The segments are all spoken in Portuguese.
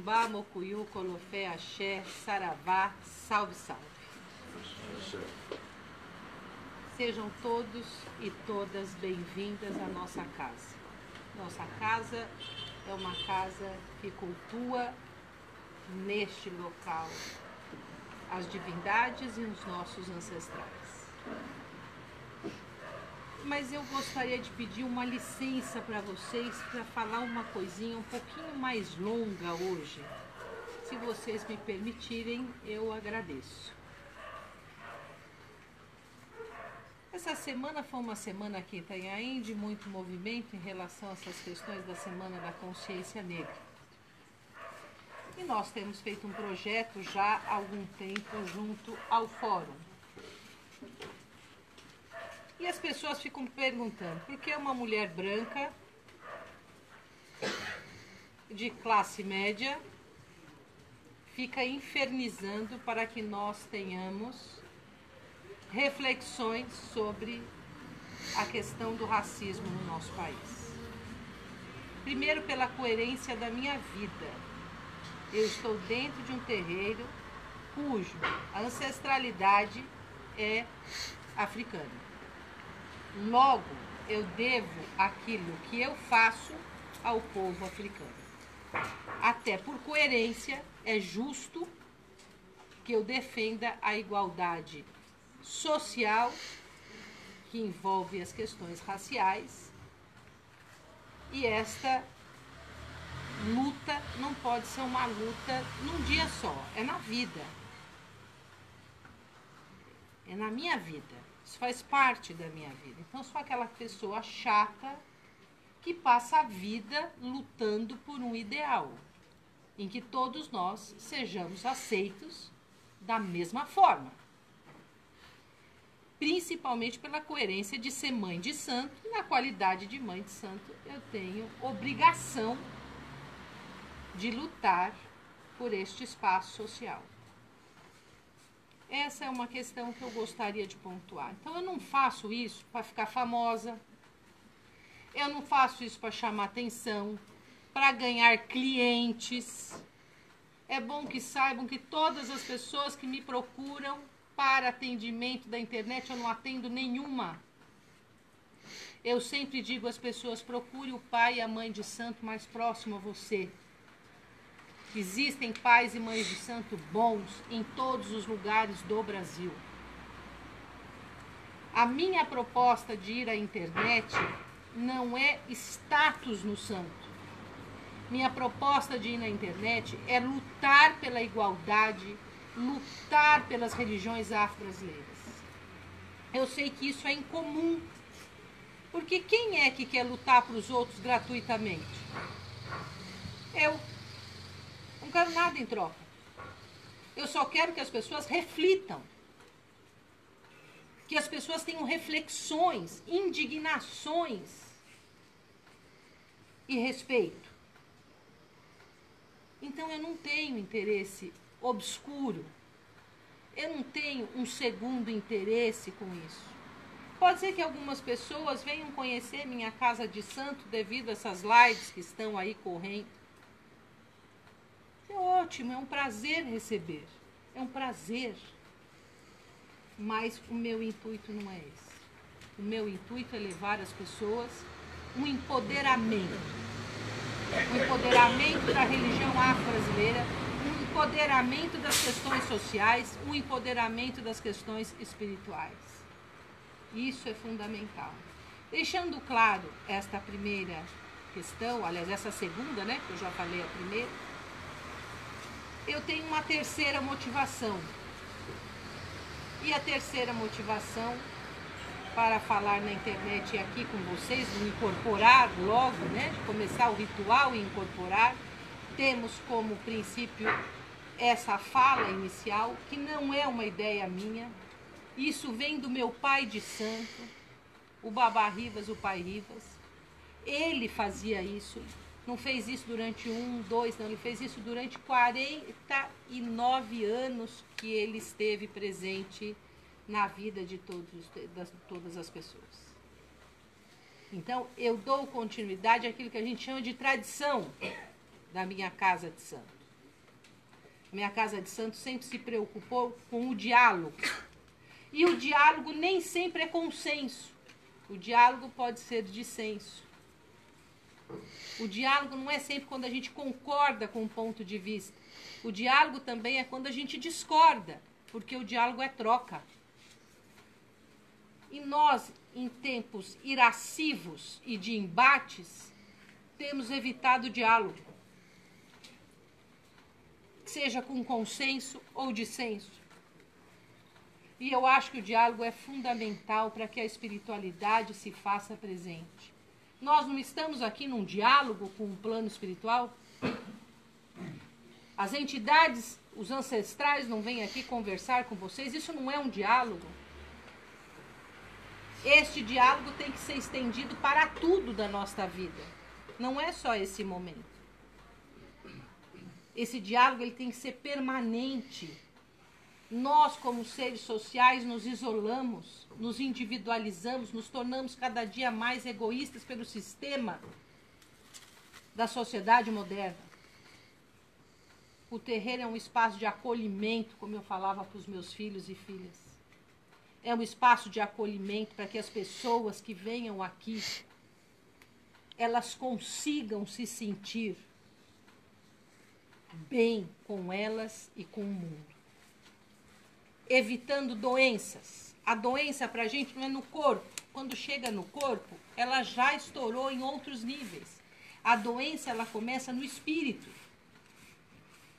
Iorubá, Mocuyu, Colofé, Axé, Saravá, salve, salve. Sejam todos e todas bem-vindas à nossa casa. Nossa casa é uma casa que cultua neste local as divindades e os nossos ancestrais. Mas eu gostaria de pedir uma licença para vocês para falar uma coisinha um pouquinho mais longa hoje. Se vocês me permitirem, eu agradeço. Essa semana foi uma semana aqui em Itanhaém de muito movimento em relação a essas questões da Semana da Consciência Negra. E nós temos feito um projeto já há algum tempo junto ao Fórum. E as pessoas ficam perguntando, por que uma mulher branca, de classe média, fica infernizando para que nós tenhamos reflexões sobre a questão do racismo no nosso país. Primeiro, pela coerência da minha vida. Eu estou dentro de um terreiro cujo a ancestralidade é africana. Logo, eu devo aquilo que eu faço ao povo africano. Até por coerência, é justo que eu defenda a igualdade social, que envolve as questões raciais, e esta luta não pode ser uma luta num dia só, é na vida. É na minha vida. Isso faz parte da minha vida. Então, sou aquela pessoa chata que passa a vida lutando por um ideal, em que todos nós sejamos aceitos da mesma forma. Principalmente pela coerência de ser mãe de santo, e na qualidade de mãe de santo, eu tenho obrigação de lutar por este espaço social. Essa é uma questão que eu gostaria de pontuar. Então, eu não faço isso para ficar famosa, eu não faço isso para chamar atenção, para ganhar clientes. É bom que saibam que todas as pessoas que me procuram para atendimento da internet, eu não atendo nenhuma. Eu sempre digo às pessoas, procure o pai e a mãe de santo mais próximo a você. Existem pais e mães de santo bons em todos os lugares do Brasil. A minha proposta de ir à internet não é status no santo. Minha proposta de ir na internet é lutar pela igualdade, lutar pelas religiões afro-brasileiras. Eu sei que isso é incomum, porque quem é que quer lutar para os outros gratuitamente? Eu. Não quero nada em troca. Eu só quero que as pessoas reflitam. Que as pessoas tenham reflexões, indignações e respeito. Então eu não tenho interesse obscuro. Eu não tenho um segundo interesse com isso. Pode ser que algumas pessoas venham conhecer minha casa de santo devido a essas lives que estão aí correndo. É ótimo, é um prazer receber, é um prazer, mas o meu intuito não é esse. O meu intuito é levar às pessoas um empoderamento da religião afro-brasileira, um empoderamento das questões sociais, um empoderamento das questões espirituais. Isso é fundamental. Deixando claro esta primeira questão, aliás, essa segunda, né, que eu já falei a primeira, eu tenho uma terceira motivação. E a terceira motivação para falar na internet e aqui com vocês, de incorporar logo, né, de começar o ritual e incorporar, temos como princípio essa fala inicial, que não é uma ideia minha. Isso vem do meu pai de santo, o Babá Rivas, o pai Rivas. Ele fazia isso. Não fez isso durante 1, 2, não. Ele fez isso durante 49 anos que ele esteve presente na vida de todas as pessoas. Então, eu dou continuidade àquilo que a gente chama de tradição da minha casa de santo. minha casa de santo, sempre se preocupou com o diálogo. E o diálogo nem sempre é consenso. O diálogo pode ser dissenso. O diálogo não é sempre quando a gente concorda com um ponto de vista. O diálogo também é quando a gente discorda, porque o diálogo é troca. E nós, em tempos irascivos e de embates, temos evitado o diálogo, seja com consenso ou dissenso. E eu acho que o diálogo é fundamental para que a espiritualidade se faça presente. Nós não estamos aqui num diálogo com o plano espiritual? As entidades, os ancestrais não vêm aqui conversar com vocês? Isso não é um diálogo? Este diálogo tem que ser estendido para tudo da nossa vida. Não é só esse momento. Esse diálogo ele tem que ser permanente. Nós, como seres sociais, nos isolamos, nos individualizamos, nos tornamos cada dia mais egoístas pelo sistema da sociedade moderna. O terreiro é um espaço de acolhimento, como eu falava para os meus filhos e filhas. É um espaço de acolhimento para que as pessoas que venham aqui, elas consigam se sentir bem com elas e com o mundo. Evitando doenças. A doença para a gente não é no corpo. Quando chega no corpo, ela já estourou em outros níveis. A doença, ela começa no espírito.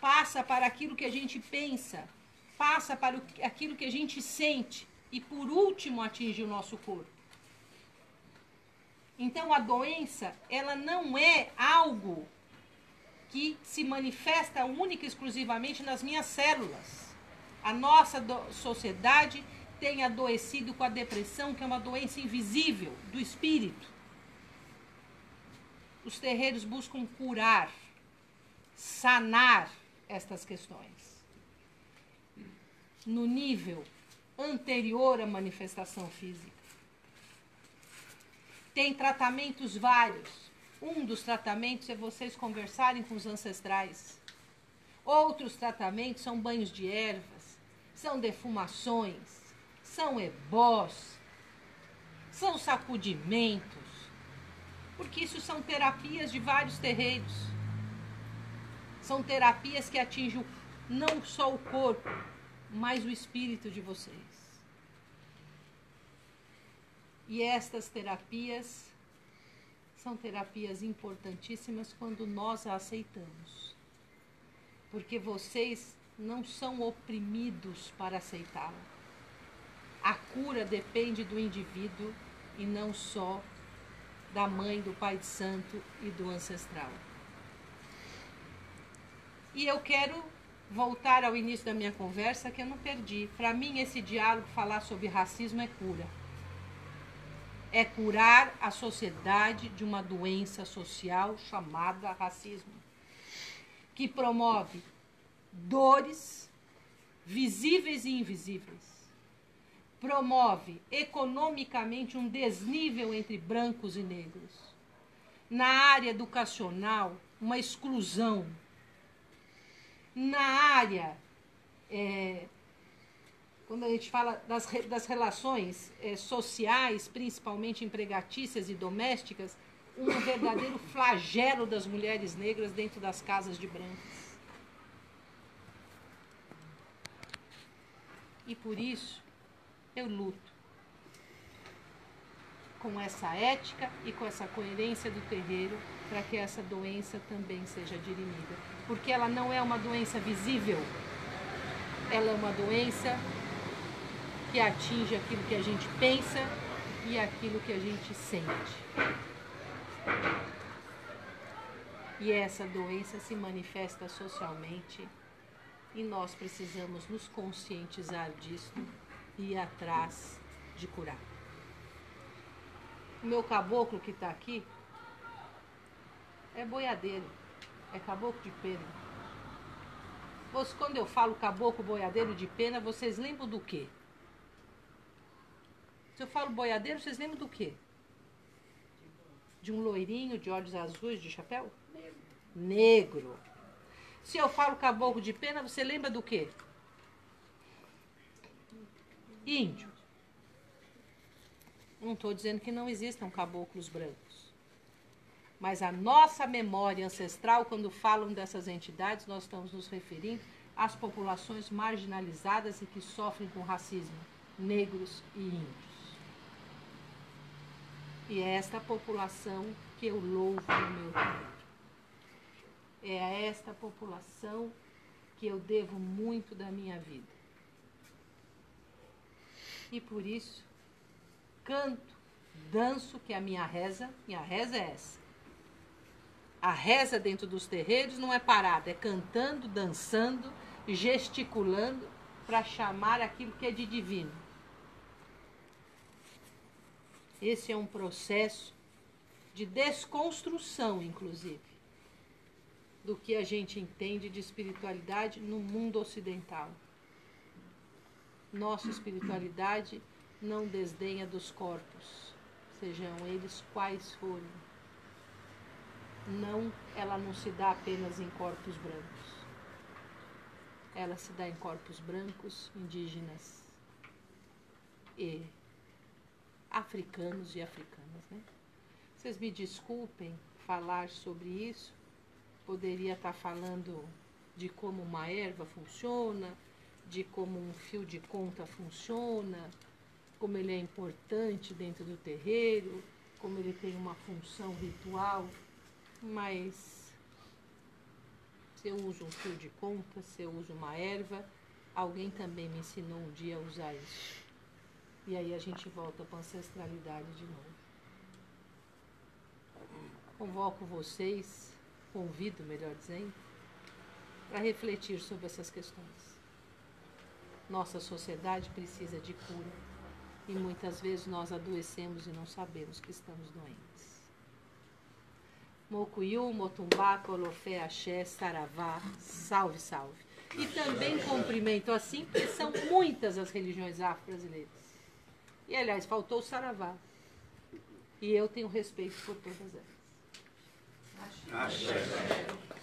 Passa para aquilo que a gente pensa. Passa para aquilo que a gente sente. E por último atinge o nosso corpo. Então a doença, ela não é algo que se manifesta única e exclusivamente nas minhas células. A nossa sociedade tem adoecido com a depressão, que é uma doença invisível do espírito. Os terreiros buscam curar, sanar estas questões. No nível anterior à manifestação física. Tem tratamentos vários. Um dos tratamentos é vocês conversarem com os ancestrais. Outros tratamentos são banhos de ervas, são defumações, são ebós, são sacudimentos, porque isso são terapias de vários terreiros. São terapias que atingem não só o corpo, mas o espírito de vocês. E estas terapias são terapias importantíssimas quando nós a aceitamos. Porque vocês não são oprimidos para aceitá-la. A cura depende do indivíduo e não só da mãe, do pai de santo e do ancestral. E eu quero voltar ao início da minha conversa, que eu não perdi. Para mim, esse diálogo, falar sobre racismo, é cura. É curar a sociedade de uma doença social chamada racismo, que promove dores visíveis e invisíveis. Promove economicamente um desnível entre brancos e negros. Na área educacional, uma exclusão. Na área, quando a gente fala das relações sociais, principalmente empregatícias e domésticas, um verdadeiro flagelo das mulheres negras dentro das casas de brancos. E por isso, eu luto com essa ética e com essa coerência do terreiro para que essa doença também seja dirimida. Porque ela não é uma doença visível, ela é uma doença que atinge aquilo que a gente pensa e aquilo que a gente sente. E essa doença se manifesta socialmente e nós precisamos nos conscientizar disso e ir atrás de curar. O meu caboclo que está aqui é boiadeiro, é caboclo de pena. Quando eu falo caboclo boiadeiro de pena, vocês lembram do quê? Se eu falo boiadeiro, vocês lembram do quê? De um loirinho de olhos azuis, de chapéu? Negro. Se eu falo caboclo de pena, você lembra do quê? Índio. Não estou dizendo que não existam caboclos brancos. Mas a nossa memória ancestral, quando falam dessas entidades, nós estamos nos referindo às populações marginalizadas e que sofrem com racismo, negros e índios. E é esta população que eu louvo no meu livro. É a esta população que eu devo muito da minha vida. E por isso, canto, danço, que é a minha reza é essa. A reza dentro dos terreiros não é parada, é cantando, dançando, gesticulando para chamar aquilo que é de divino. Esse é um processo de desconstrução, inclusive, do que a gente entende de espiritualidade no mundo ocidental. Nossa espiritualidade não desdenha dos corpos, sejam eles quais forem. Não, ela não se dá apenas em corpos brancos. Ela se dá em corpos brancos, indígenas e africanos e africanas, né? Vocês me desculpem falar sobre isso. Poderia estar falando de como uma erva funciona, de como um fio de conta funciona, como ele é importante dentro do terreiro, como ele tem uma função ritual, mas se eu uso um fio de conta, se eu uso uma erva, alguém também me ensinou um dia a usar isso. E aí a gente volta para a ancestralidade de novo. Convoco vocês, convido, melhor dizendo, para refletir sobre essas questões. Nossa sociedade precisa de cura e muitas vezes nós adoecemos e não sabemos que estamos doentes. Mokuyu, Motumbá, Colofé, Axé, Saravá, salve, salve. E também cumprimento assim, porque são muitas as religiões afro-brasileiras. E, aliás, faltou o Saravá. E eu tenho respeito por todas elas. Axé. Axé.